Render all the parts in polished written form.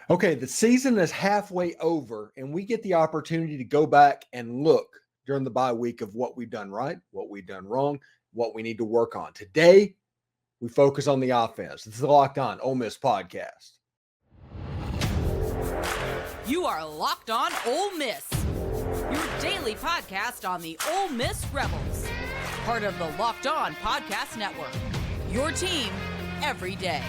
Okay, the season is halfway over, and we get the opportunity to go back and look during the bye week of what we've done right, what we've done wrong, what we need to work on. Today, we focus on the offense. This is the Locked On Ole Miss podcast. You are Locked On Ole Miss, your daily podcast on the Ole Miss Rebels, part of the Locked On Podcast Network, your team every day.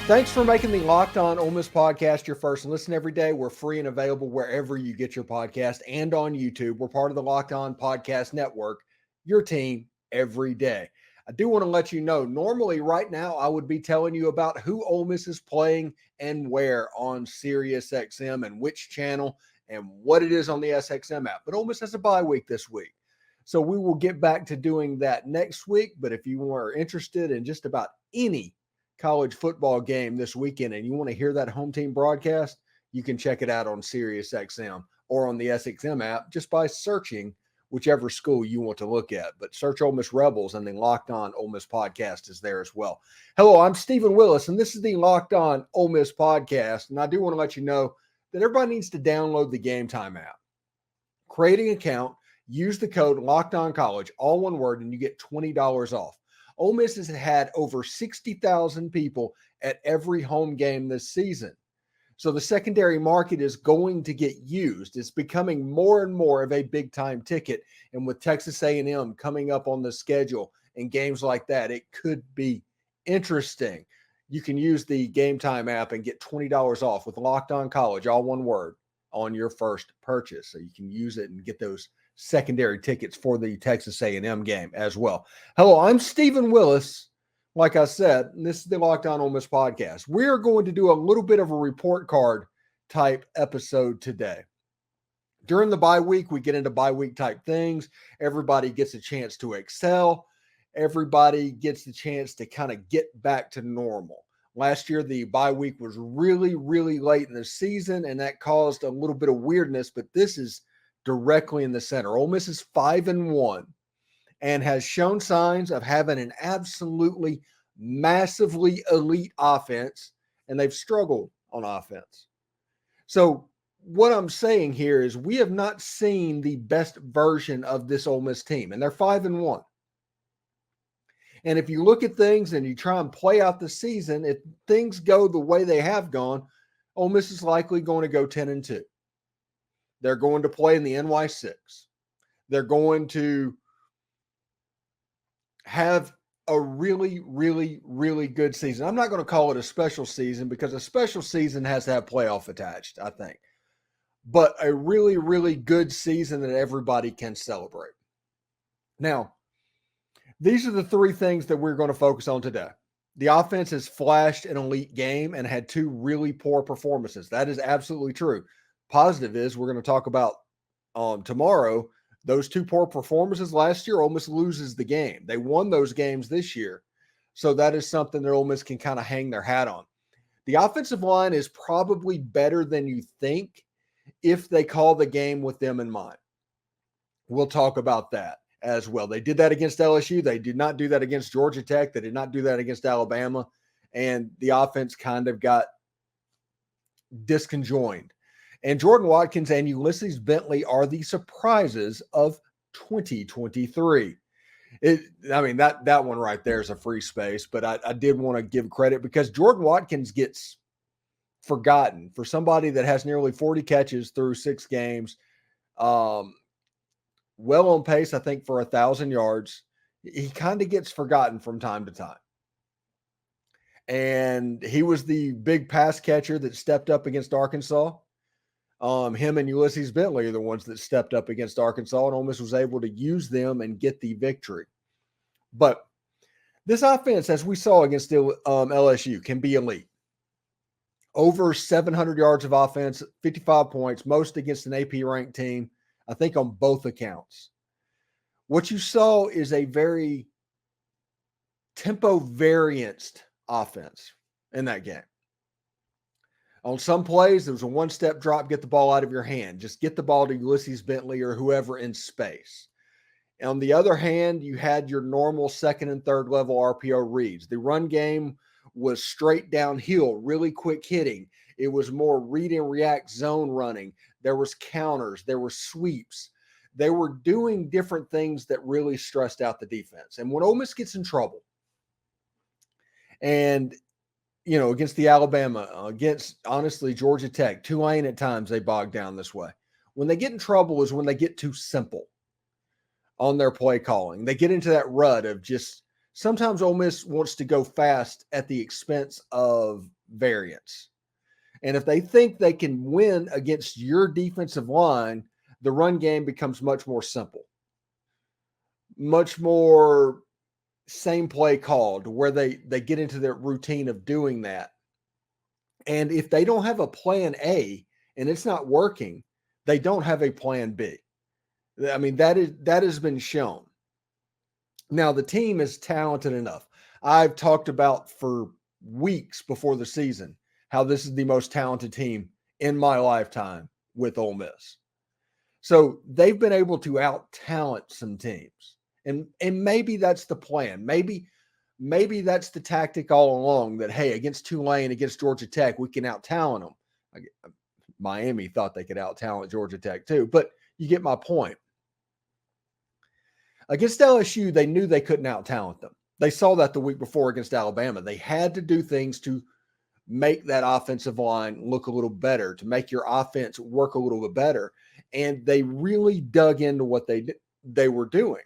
Thanks for making the Locked On Ole Miss podcast your first listen every day. We're free and available wherever you get your podcast and on YouTube. We're part of the Locked On Podcast Network, your team every day. I do want to let you know, normally right now I would be telling you about who Ole Miss is playing and where on SiriusXM and which channel and what it is on the SXM app. But Ole Miss has a bye week this week. So we will get back to doing that next week. But if you are interested in just about any college football game this weekend and you want to hear that home team broadcast, you can check it out on SiriusXM or on the SXM app just by searching whichever school you want to look at. But search Ole Miss Rebels and the Locked On Ole Miss podcast is there as well. Hello, I'm Stephen Willis, and this is the Locked On Ole Miss podcast. And I do want to let you know that everybody needs to download the Game Time app. Create an account, use the code Locked On College, all one word, and you get $20 off. Ole Miss has had over 60,000 people at every home game this season. So the secondary market is going to get used. It's becoming more and more of a big-time ticket. And with Texas A&M coming up on the schedule and games like that, it could be interesting. You can use the Game Time app and get $20 off with Locked On College, all one word, on your first purchase. So you can use it and get those secondary tickets for the Texas A&M game as well. Hello, I'm Stephen Willis. Like I said, this is the Locked On Ole Miss podcast. We are going to do a little bit of a report card type episode today. During the bye week, we get into bye week type things. Everybody gets a chance to excel. Everybody gets the chance to kind of get back to normal. Last year, the bye week was really, really late in the season, and that caused a little bit of weirdness, but this is directly in the center. Ole Miss is 5-1 and has shown signs of having an absolutely massively elite offense, and they've struggled on offense. So what I'm saying here is we have not seen the best version of this Ole Miss team, and they're 5-1. And if you look at things and you try and play out the season, if things go the way they have gone, Ole Miss is likely going to go 10-2. They're going to play in the NY6. They're going to have a really, really, really good season. I'm not going to call it a special season because a special season has to have playoff attached, I think. But a really, really good season that everybody can celebrate. Now, these are the three things that we're going to focus on today. The offense has flashed an elite game and had two really poor performances. That is absolutely true. Positive is we're going to talk about tomorrow. Those two poor performances last year, Ole Miss loses the game. They won those games this year. So that is something that Ole Miss can kind of hang their hat on. The offensive line is probably better than you think if they call the game with them in mind. We'll talk about that as well. They did that against LSU. They did not do that against Georgia Tech. They did not do that against Alabama. And the offense kind of got disconjoined. And Jordan Watkins and Ulysses Bentley are the surprises of 2023. That one right there is a free space, but I did want to give credit because Jordan Watkins gets forgotten for somebody that has nearly 40 catches through 6 games. Well on pace, I think, for 1,000 yards. He kind of gets forgotten from time to time. And he was the big pass catcher that stepped up against Arkansas. Him and Ulysses Bentley are the ones that stepped up against Arkansas, and Ole Miss was able to use them and get the victory. But this offense, as we saw against LSU, can be elite. Over 700 yards of offense, 55 points, most against an AP-ranked team, I think on both accounts. What you saw is a very tempo-varianced offense in that game. On some plays, there was a one-step drop, get the ball out of your hand. Just get the ball to Ulysses Bentley or whoever in space. On the other hand, you had your normal second and third level RPO reads. The run game was straight downhill, really quick hitting. It was more read and react zone running. There was counters. There were sweeps. They were doing different things that really stressed out the defense. And when Ole Miss gets in trouble, and against the Alabama, against, honestly, Georgia Tech, Tulane at times, they bog down this way. When they get in trouble is when they get too simple on their play calling. They get into that rut of just, sometimes Ole Miss wants to go fast at the expense of variance. And if they think they can win against your defensive line, the run game becomes much more simple, much more same play called, where they get into their routine of doing that. And if they don't have a plan A and it's not working, they don't have a plan B. I mean, that has been shown. Now, the team is talented enough. I've talked about for weeks before the season how this is the most talented team in my lifetime with Ole Miss. So they've been able to out-talent some teams. And maybe that's the plan. Maybe that's the tactic all along, that, hey, against Tulane, against Georgia Tech, we can out-talent them. Miami thought they could out-talent Georgia Tech too, but you get my point. Against LSU, they knew they couldn't out-talent them. They saw that the week before against Alabama. They had to do things to make that offensive line look a little better, to make your offense work a little bit better. And they really dug into what they were doing.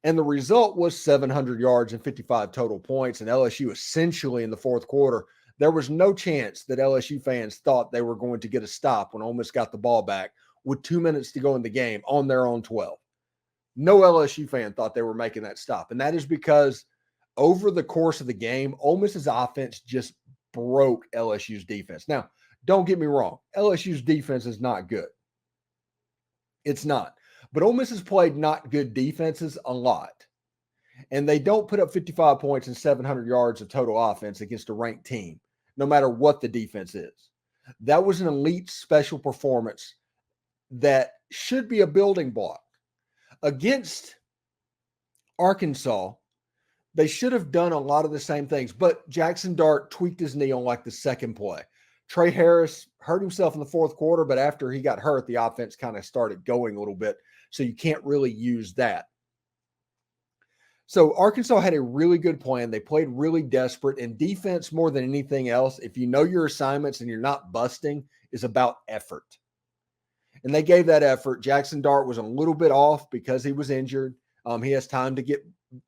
And the result was 700 yards and 55 total points. And LSU essentially in the fourth quarter, there was no chance that LSU fans thought they were going to get a stop when Ole Miss got the ball back with 2 minutes to go in the game on their own 12. No LSU fan thought they were making that stop. And that is because over the course of the game, Ole Miss's offense just broke LSU's defense. Now, don't get me wrong. LSU's defense is not good. It's not. But Ole Miss has played not good defenses a lot. And they don't put up 55 points and 700 yards of total offense against a ranked team, no matter what the defense is. That was an elite special performance that should be a building block. Against Arkansas, they should have done a lot of the same things, but Jaxson Dart tweaked his knee on like the second play. Trey Harris hurt himself in the fourth quarter, but after he got hurt, the offense kind of started going a little bit, so you can't really use that. So Arkansas had a really good plan. They played really desperate, and defense, more than anything else, if you know your assignments and you're not busting, is about effort. And they gave that effort. Jaxson Dart was a little bit off because he was injured. He has time to get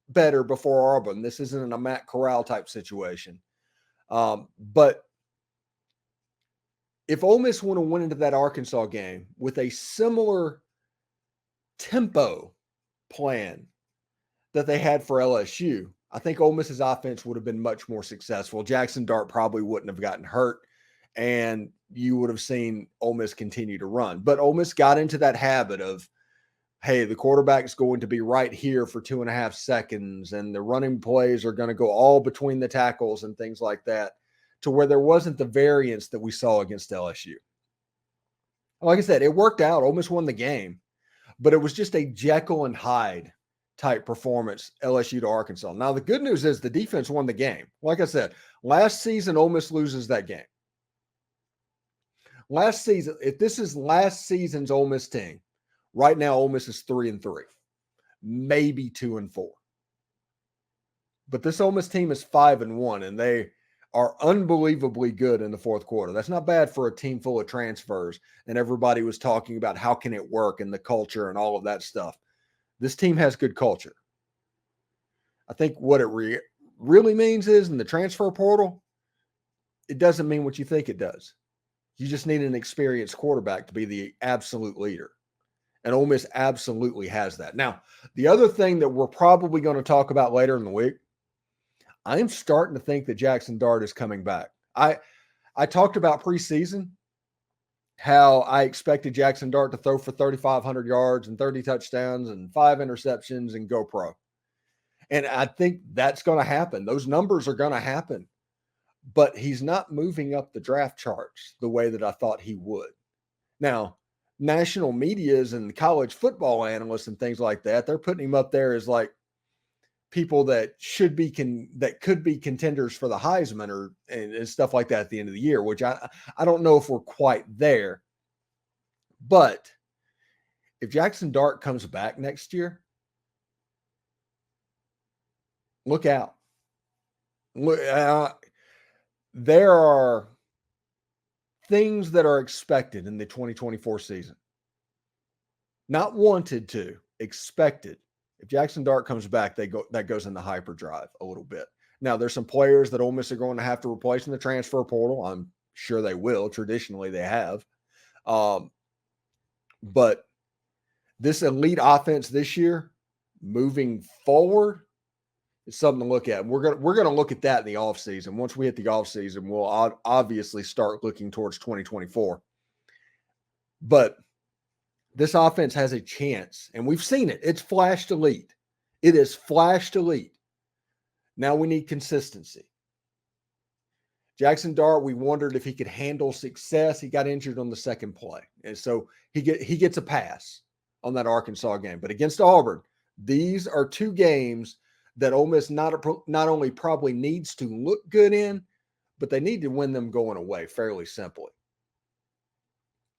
better before Auburn. This isn't a Matt Corral type situation. But if Ole Miss want to win into that Arkansas game with a similar tempo plan that they had for LSU, I think Ole Miss's offense would have been much more successful. Jaxson Dart probably wouldn't have gotten hurt, and you would have seen Ole Miss continue to run. But Ole Miss got into that habit of, hey, the quarterback is going to be right here for 2.5 seconds, and the running plays are going to go all between the tackles and things like that, to where there wasn't the variance that we saw against LSU. Like I said, it worked out. Ole Miss won the game, but it was just a Jekyll and Hyde type performance, LSU to Arkansas. Now, the good news is the defense won the game. Like I said, last season, Ole Miss loses that game. Last season, if this is last season's Ole Miss team, right now Ole Miss is 3-3, maybe 2-4. But this Ole Miss team is 5-1, and they are unbelievably good in the fourth quarter. That's not bad for a team full of transfers, and everybody was talking about how can it work and the culture and all of that stuff. This team has good culture. I think what it really means is, in the transfer portal, it doesn't mean what you think it does. You just need an experienced quarterback to be the absolute leader. And Ole Miss absolutely has that. Now, the other thing that we're probably going to talk about later in the week, I am starting to think that Jaxson Dart is coming back. I talked about preseason, how I expected Jaxson Dart to throw for 3,500 yards and 30 touchdowns and 5 interceptions and go pro. And I think that's going to happen. Those numbers are going to happen. But he's not moving up the draft charts the way that I thought he would. Now, national medias and college football analysts and things like that, they're putting him up there as like people that that could be contenders for the Heisman and stuff like that at the end of the year, which I don't know if we're quite there. But if Jaxson Dart comes back next year, look out. There are things that are expected in the 2024 season. Not wanted to, expected. If Jaxson Dart comes back, that goes into hyperdrive a little bit. Now, there's some players that Ole Miss are going to have to replace in the transfer portal. I'm sure they will. Traditionally, they have. But this elite offense this year, moving forward, is something to look at. We're gonna look at that in the offseason. Once we hit the offseason, we'll obviously start looking towards 2024. But this offense has a chance, and we've seen it. It's flashed elite. It is flashed elite. Now we need consistency. Jaxson Dart, we wondered if he could handle success. He got injured on the second play, and so he gets a pass on that Arkansas game. But against Auburn, these are two games that Ole Miss not only probably needs to look good in, but they need to win them going away fairly simply.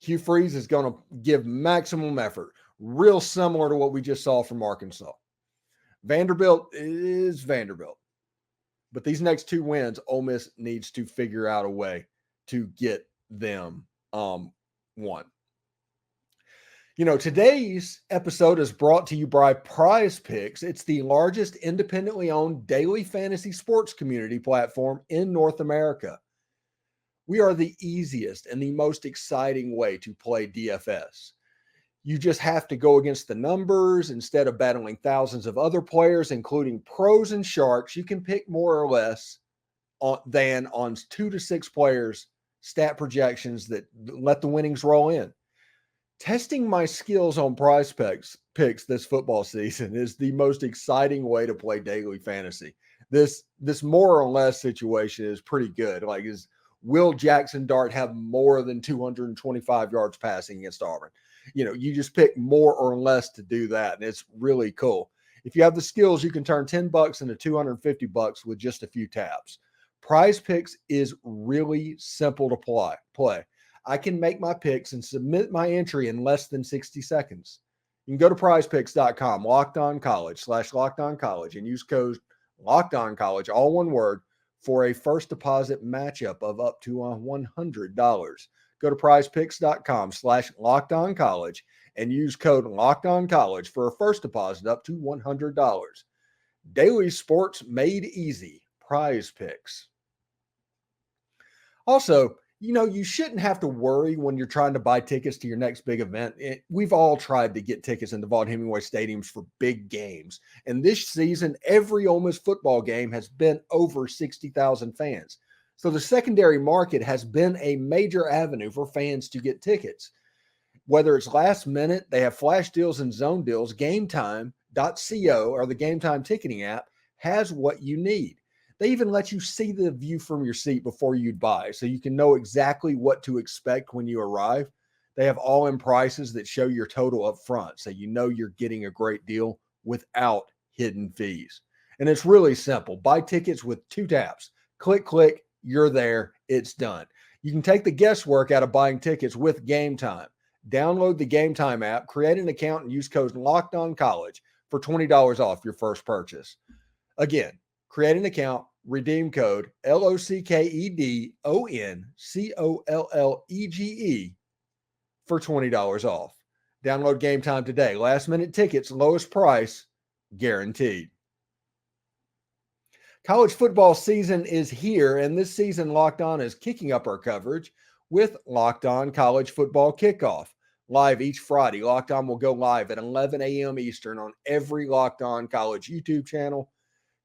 Hugh Freeze is going to give maximum effort, real similar to what we just saw from Arkansas. Vanderbilt is Vanderbilt. But these next two wins, Ole Miss needs to figure out a way to get them won. You know, today's episode is brought to you by Prize Picks. It's the largest independently owned daily fantasy sports community platform in North America. We are the easiest and the most exciting way to play DFS. You just have to go against the numbers instead of battling thousands of other players, including pros and sharks. You can pick more or less than on 2 to 6 players, stat projections that let the winnings roll in. Testing my skills on Prize Picks this football season is the most exciting way to play daily fantasy. This more or less situation is pretty good. Like, will Jaxson Dart have more than 225 yards passing against Auburn? You know, you just pick more or less to do that, and it's really cool. If you have the skills, you can turn $10 into $250 with just a few taps. Prize Picks is really simple to play. I can make my picks and submit my entry in less than 60 seconds. You can go to prizepicks.com, LockedOnCollege, and use code LockedOnCollege, all one word, for a first deposit matchup of up to $100. Go to prizepicks.com/LockedOnCollege and use code LockedOnCollege for a first deposit up to $100. Daily sports made easy. Prize Picks. Also, you know, you shouldn't have to worry when you're trying to buy tickets to your next big event. We've all tried to get tickets in the Vaught Hemingway stadiums for big games. And this season, every Ole Miss football game has been over 60,000 fans. So the secondary market has been a major avenue for fans to get tickets. Whether it's last minute, they have flash deals and zone deals. GameTime.co, or the GameTime ticketing app, has what you need. They even let you see the view from your seat before you buy, so you can know exactly what to expect when you arrive. They have all-in prices that show your total up front, so you know you're getting a great deal without hidden fees. And it's really simple. Buy tickets with 2 taps. Click, you're there. It's done. You can take the guesswork out of buying tickets with Game Time. Download the Game Time app, create an account, and use code LockedOnCollege for $20 off your first purchase. Again, create an account, redeem code LOCKEDONCOLLEGE for $20 off. Download Game Time today. Last minute tickets, lowest price, guaranteed. College football season is here, and this season Locked On is kicking up our coverage with Locked On College Football Kickoff. Live each Friday, Locked On will go live at 11 a.m. Eastern on every Locked On College YouTube channel.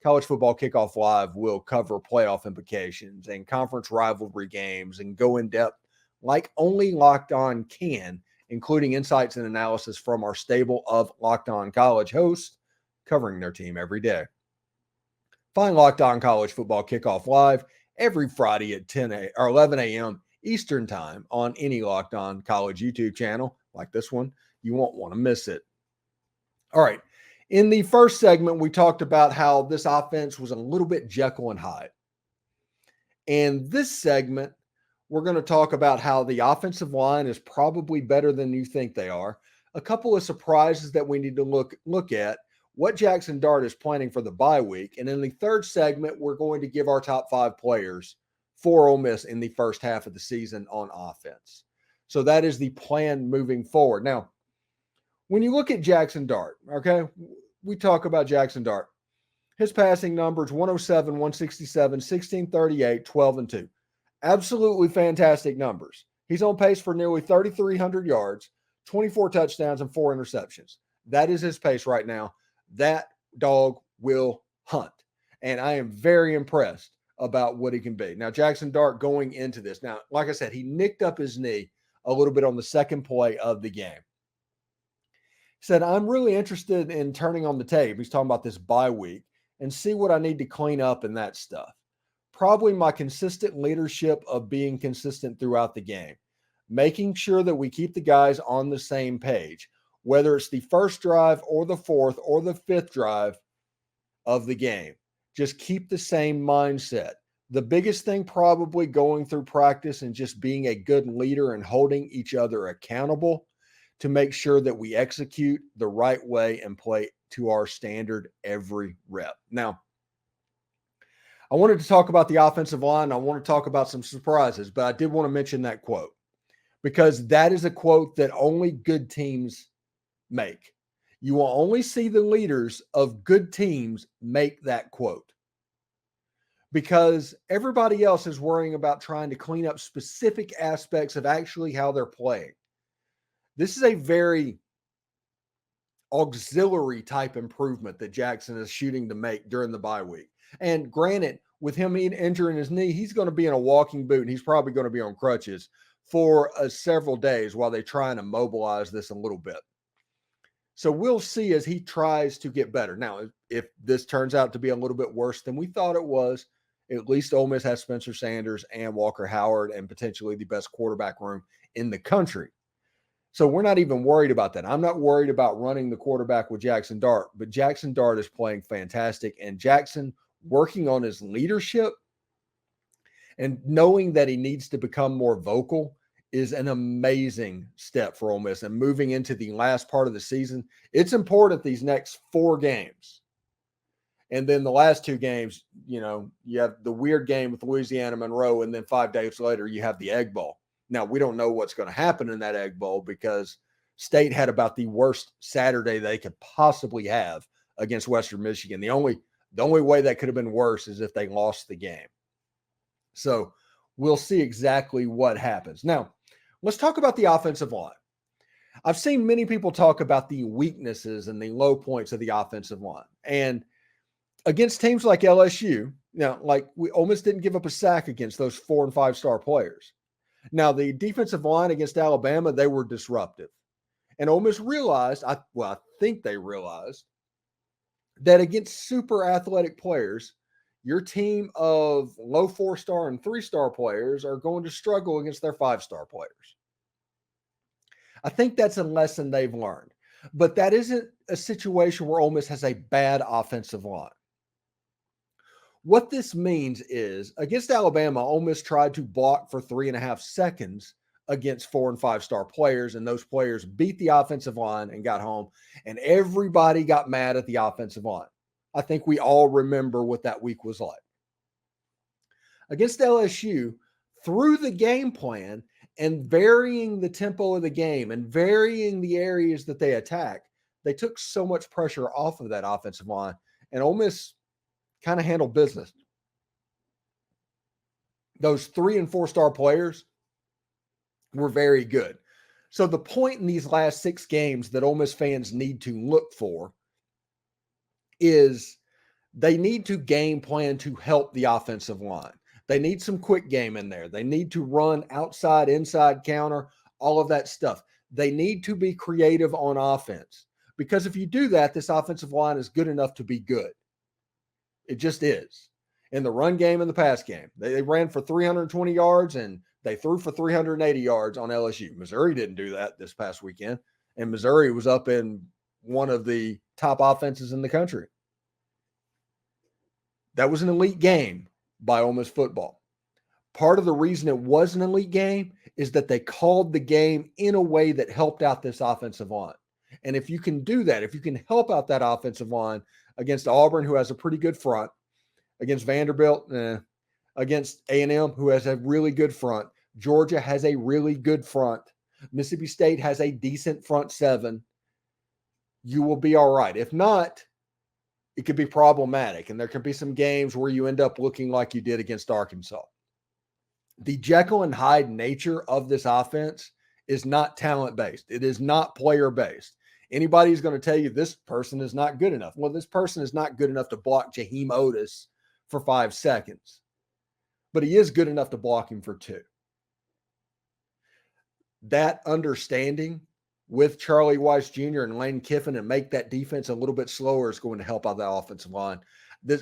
College Football Kickoff Live will cover playoff implications and conference rivalry games and go in depth like only Locked On can, including insights and analysis from our stable of Locked On College hosts covering their team every day. Find Locked On College Football Kickoff Live every Friday at 11 a.m. Eastern Time on any Locked On College YouTube channel like this one. You won't want to miss it. All right. In the first segment, we talked about how this offense was a little bit Jekyll and Hyde. And this segment, we're going to talk about how the offensive line is probably better than you think they are. A couple of surprises that we need to look at, what Jaxson Dart is planning for the bye week. And in the third segment, we're going to give our top 5 players for Ole Miss in the first half of the season on offense. So that is the plan moving forward. Now, when you look at Jaxson Dart, okay, we talk about Jaxson Dart. His passing numbers, 107, 167, 1638, 12 and 2. Absolutely fantastic numbers. He's on pace for nearly 3,300 yards, 24 touchdowns, and 4 interceptions. That is his pace right now. That dog will hunt. And I am very impressed about what he can be. Now, Jaxson Dart going into this. Now, like I said, he nicked up his knee a little bit on the second play of the game. He said, I'm really interested in turning on the tape. He's talking about this bye week and see what I need to clean up in that stuff. Probably my consistent leadership of being consistent throughout the game, making sure that we keep the guys on the same page, whether it's the first drive or the fourth or the fifth drive of the game. Just keep the same mindset. The biggest thing probably going through practice and just being a good leader and holding each other accountable to make sure that we execute the right way and play to our standard every rep. Now, I wanted to talk about the offensive line. I want to talk about some surprises, but I did want to mention that quote because that is a quote that only good teams make. You will only see the leaders of good teams make that quote because everybody else is worrying about trying to clean up specific aspects of actually how they're playing. This is a very auxiliary type improvement that Jaxson is shooting to make during the bye week. And granted, with him injuring his knee, he's going to be in a walking boot and he's probably going to be on crutches for several days while they try and immobilize this a little bit. So we'll see as he tries to get better. Now, if this turns out to be a little bit worse than we thought it was, at least Ole Miss has Spencer Sanders and Walker Howard and potentially the best quarterback room in the country. So we're not even worried about that. I'm not worried about running the quarterback with Jaxson Dart, but Jaxson Dart is playing fantastic. And Jaxson working on his leadership and knowing that he needs to become more vocal is an amazing step for Ole Miss. And moving into the last part of the season, it's important these next 4 games. And then the last 2 games, you have the weird game with Louisiana Monroe, and then 5 days later, you have the Egg Bowl. Now, we don't know what's going to happen in that Egg Bowl because State had about the worst Saturday they could possibly have against Western Michigan. The only way that could have been worse is if they lost the game. So we'll see exactly what happens. Now, let's talk about the offensive line. I've seen many people talk about the weaknesses and the low points of the offensive line. And against teams like LSU, Ole Miss didn't give up a sack against those 4 and 5 star players. Now, the defensive line against Alabama, they were disruptive. And Ole Miss realized, I think they realized, that against super athletic players, your team of low 4-star and 3-star players are going to struggle against their 5-star players. I think that's a lesson they've learned. But that isn't a situation where Ole Miss has a bad offensive line. What this means is, against Alabama, Ole Miss tried to block for 3.5 seconds against 4 and 5-star players, and those players beat the offensive line and got home, and everybody got mad at the offensive line. I think we all remember what that week was like. Against LSU, through the game plan and varying the tempo of the game and varying the areas that they attack, they took so much pressure off of that offensive line, and Ole Miss kind of handled business. Those 3 and 4-star players were very good. So the point in these last 6 games that Ole Miss fans need to look for is they need to game plan to help the offensive line. They need some quick game in there. They need to run outside, inside counter, all of that stuff. They need to be creative on offense because if you do that, this offensive line is good enough to be good. It just is. In the run game and the pass game, they ran for 320 yards and They threw for 380 yards on LSU. Missouri didn't do that this past weekend, and Missouri was up in one of the top offenses in the country. That was an elite game by Ole Miss football. Part of the reason it was an elite game is that they called the game in a way that helped out this offensive line. And if you can do that, if you can help out that offensive line against Auburn, who has a pretty good front, against Vanderbilt, against A&M, who has a really good front, Georgia has a really good front, Mississippi State has a decent front seven, you will be all right. If not, it could be problematic, and there can be some games where you end up looking like you did against Arkansas. The Jekyll and Hyde nature of this offense is not talent-based. It is not player-based. Anybody who's going to tell you this person is not good enough. Well, this person is not good enough to block Jaheim Otis for 5 seconds, but he is good enough to block him for 2. That understanding with Charlie Weis Jr. and Lane Kiffin and make that defense a little bit slower is going to help out that offensive line.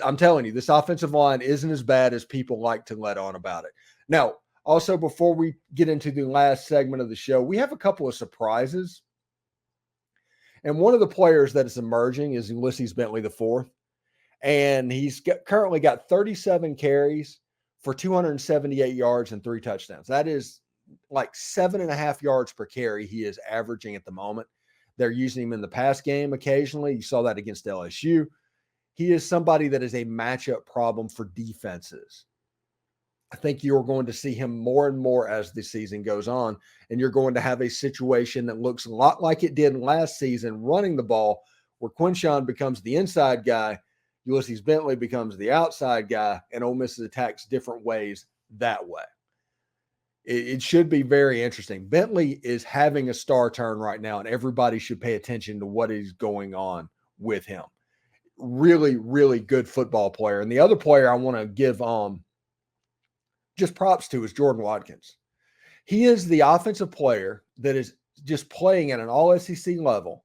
I'm telling you, this offensive line isn't as bad as people like to let on about it. Now, also, before we get into the last segment of the show, we have a couple of surprises. And one of the players that is emerging is Ulysses Bentley IV. And he's currently got 37 carries for 278 yards and 3 touchdowns. That is like 7.5 yards per carry he is averaging at the moment. They're using him in the pass game occasionally. You saw that against LSU. He is somebody that is a matchup problem for defenses. I think you're going to see him more and more as the season goes on, and you're going to have a situation that looks a lot like it did last season running the ball, where Quinshawn becomes the inside guy, Ulysses Bentley becomes the outside guy, and Ole Miss attacks different ways that way. It should be very interesting. Bentley is having a star turn right now, and everybody should pay attention to what is going on with him. Really, really good football player. And the other player I want to give just props to is Jordan Watkins. He is the offensive player that is just playing at an all SEC level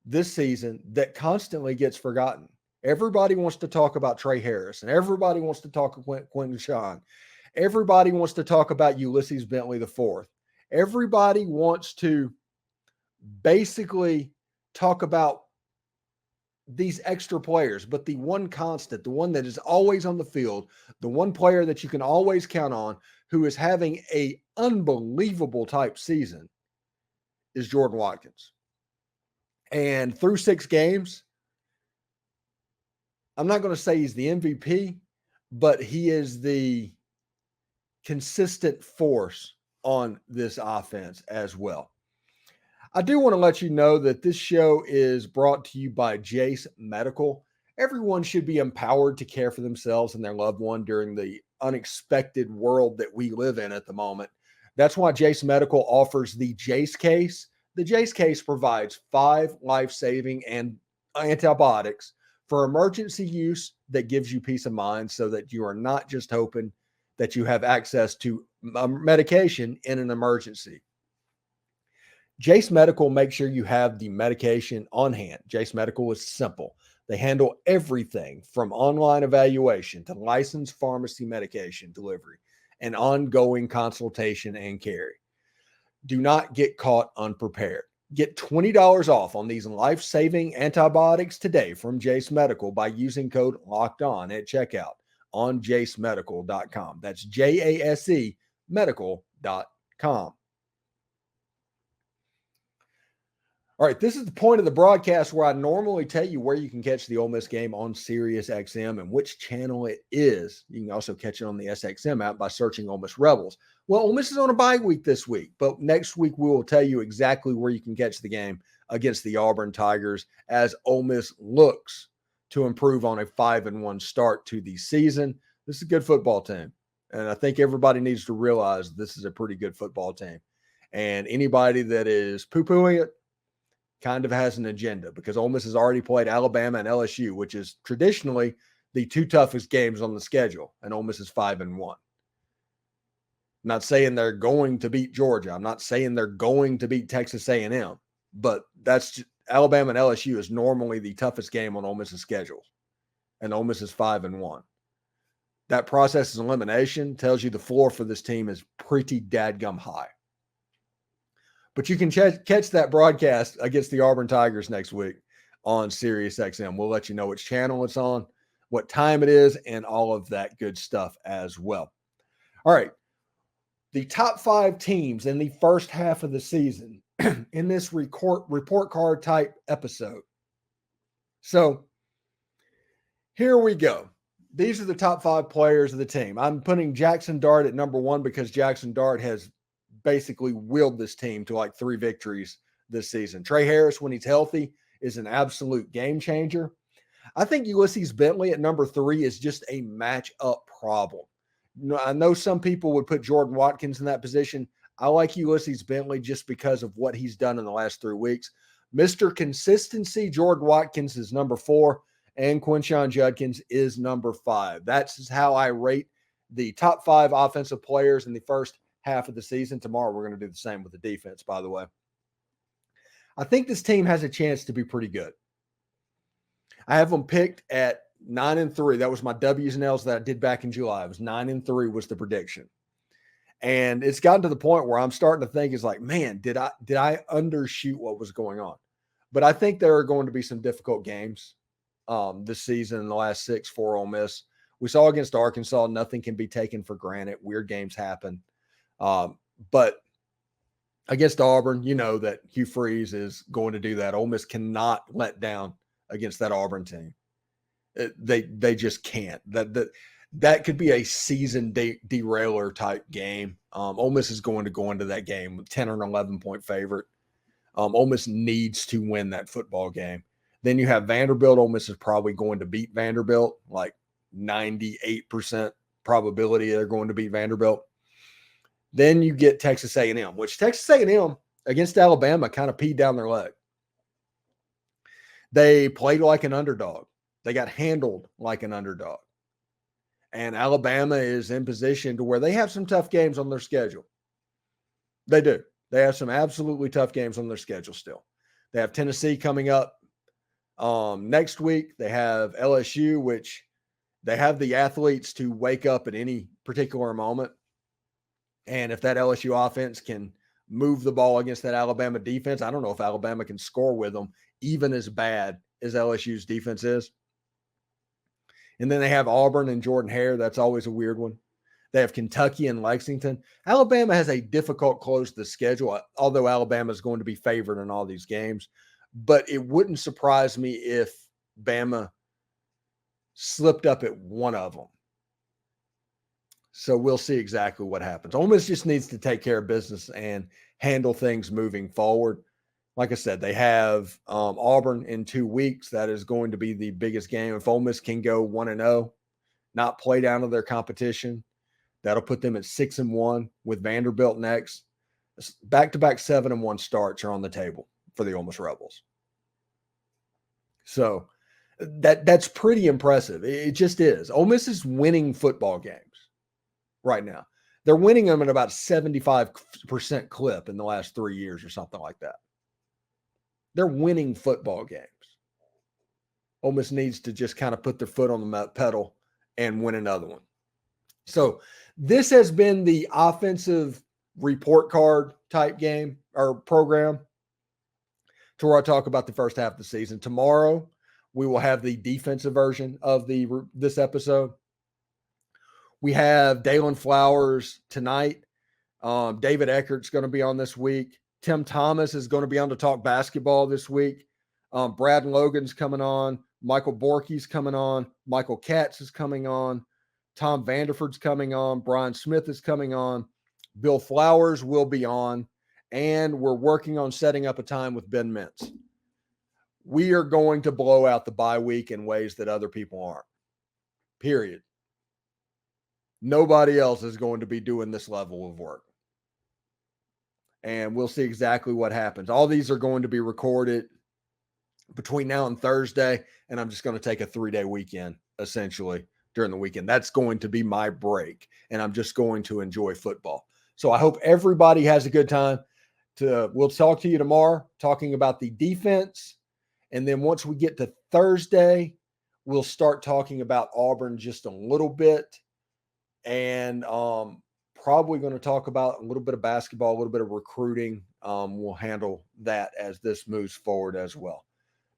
this season that constantly gets forgotten. Everybody wants to talk about Trey Harris, and everybody wants to talk about Quinshawn. Everybody wants to talk about Ulysses Bentley IV. Everybody wants to basically talk about these extra players, but the one constant, the one that is always on the field, the one player that you can always count on, who is having an unbelievable type season, is Jordan Watkins. And through 6 games, I'm not going to say he's the MVP, but he is the consistent force on this offense as well. I do want to let you know that this show is brought to you by Jace Medical. Everyone should be empowered to care for themselves and their loved one during the unexpected world that we live in at the moment. That's why Jace Medical offers the Jace case. The Jace case provides 5 life-saving and antibiotics for emergency use that gives you peace of mind, so that you are not just hoping that you have access to medication in an emergency. Jace Medical makes sure you have the medication on hand. Jace Medical is simple. They handle everything from online evaluation to licensed pharmacy medication delivery and ongoing consultation and care. Do not get caught unprepared. Get $20 off on these life-saving antibiotics today from Jace Medical by using code LOCKEDON at checkout on jacemedical.com. That's JASE medical.com. All right, this is the point of the broadcast where I normally tell you where you can catch the Ole Miss game on Sirius XM and which channel it is. You can also catch it on the SXM app by searching Ole Miss Rebels. Well, Ole Miss is on a bye week this week, but next week we will tell you exactly where you can catch the game against the Auburn Tigers as Ole Miss looks to improve on a 5-1 start to the season. This is a good football team, and I think everybody needs to realize this is a pretty good football team. And anybody that is poo-pooing it kind of has an agenda, because Ole Miss has already played Alabama and LSU, which is traditionally the 2 toughest games on the schedule, and Ole Miss is 5-1. I'm not saying they're going to beat Georgia. I'm not saying they're going to beat Texas A&M, but that's just, Alabama and LSU is normally the toughest game on Ole Miss's schedule, and Ole Miss is 5-1. that process of elimination tells you the floor for this team is pretty dadgum high. But you can catch that broadcast against the Auburn Tigers next week on Sirius XM. We'll let you know which channel it's on, what time it is, and all of that good stuff as well. All right. The top 5 teams in the first half of the season in this report card type episode. So here we go. These are the top 5 players of the team. I'm putting Jaxson Dart at number 1 because Jaxson Dart has basically willed this team to like 3 victories this season. Trey Harris, when he's healthy, is an absolute game changer. I think Ulysses Bentley at number 3 is just a matchup problem. I know some people would put Jordan Watkins in that position. I like Ulysses Bentley just because of what he's done in the last 3 weeks. Mr. Consistency, Jordan Watkins is number 4, and Quinshon Judkins is number 5. That's how I rate the top 5 offensive players in the first half of the season. Tomorrow, we're going to do the same with the defense, by the way. I think this team has a chance to be pretty good. I have them picked at 9-3. That was my W's and L's that I did back in July. It was 9-3 was the prediction. And it's gotten to the point where I'm starting to think is like, man, did I undershoot what was going on? But I think there are going to be some difficult games this season in the last 6 for Ole Miss. We saw against Arkansas, nothing can be taken for granted. Weird games happen. But against Auburn, you know that Hugh Freeze is going to do that. Ole Miss cannot let down against that Auburn team. They just can't. That could be a season derailer type game. Ole Miss is going to go into that game with 10 or 11 point favorite. Ole Miss needs to win that football game. Then you have Vanderbilt. Ole Miss is probably going to beat Vanderbilt, like 98% probability they're going to beat Vanderbilt. Then you get Texas A&M, which Texas A&M against Alabama kind of peed down their leg. They played like an underdog. They got handled like an underdog. And Alabama is in position to where they have some tough games on their schedule. They do. They have some absolutely tough games on their schedule still. They have Tennessee coming up next week. They have LSU, which they have the athletes to wake up at any particular moment. And if that LSU offense can move the ball against that Alabama defense, I don't know if Alabama can score with them, even as bad as LSU's defense is. And then they have Auburn and Jordan Hare. That's always a weird one. They have Kentucky and Lexington. Alabama has a difficult close to the schedule, although Alabama is going to be favored in all these games. But it wouldn't surprise me if Bama slipped up at one of them. So we'll see exactly what happens. Ole Miss just needs to take care of business and handle things moving forward. Like I said, they have Auburn in 2 weeks. That is going to be the biggest game. If Ole Miss can go 1-0, not play down to their competition, that'll put them at 6-1 with Vanderbilt next. Back-to-back 7-1 starts are on the table for the Ole Miss Rebels. So that's pretty impressive. It just is. Ole Miss is winning football games right now. They're winning them at about 75% clip in the last 3 years or something like that. They're winning football games. Ole Miss needs to just kind of put their foot on the pedal and win another one. So this has been the offensive report card type game or program to where I talk about the first half of the season. Tomorrow, we will have the defensive version of this episode. We have Dalen Flowers tonight. David Eckert's going to be on this week. Tim Thomas is going to be on to talk basketball this week. Brad Logan's coming on. Michael Borky's coming on. Michael Katz is coming on. Tom Vanderford's coming on. Brian Smith is coming on. Bill Flowers will be on. And we're working on setting up a time with Ben Mintz. We are going to blow out the bye week in ways that other people aren't. Period. Nobody else is going to be doing this level of work. And we'll see exactly what happens. All these are going to be recorded between now and Thursday, and I'm just going to take a 3-day weekend, essentially, during the weekend. That's going to be my break, and I'm just going to enjoy football. So I hope everybody has a good time. We'll talk to you tomorrow, talking about the defense, and then once we get to Thursday, we'll start talking about Auburn just a little bit. and probably going to talk about a little bit of basketball, a little bit of recruiting. We'll handle that as this moves forward as well.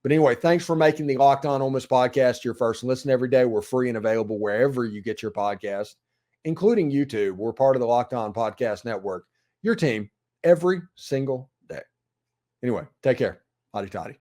But anyway, thanks for making the Locked On Ole Miss podcast your first listen every day. We're free and available wherever you get your podcast, including YouTube. We're part of the Locked On Podcast Network, your team every single day. Anyway, take care. Hotty toddy.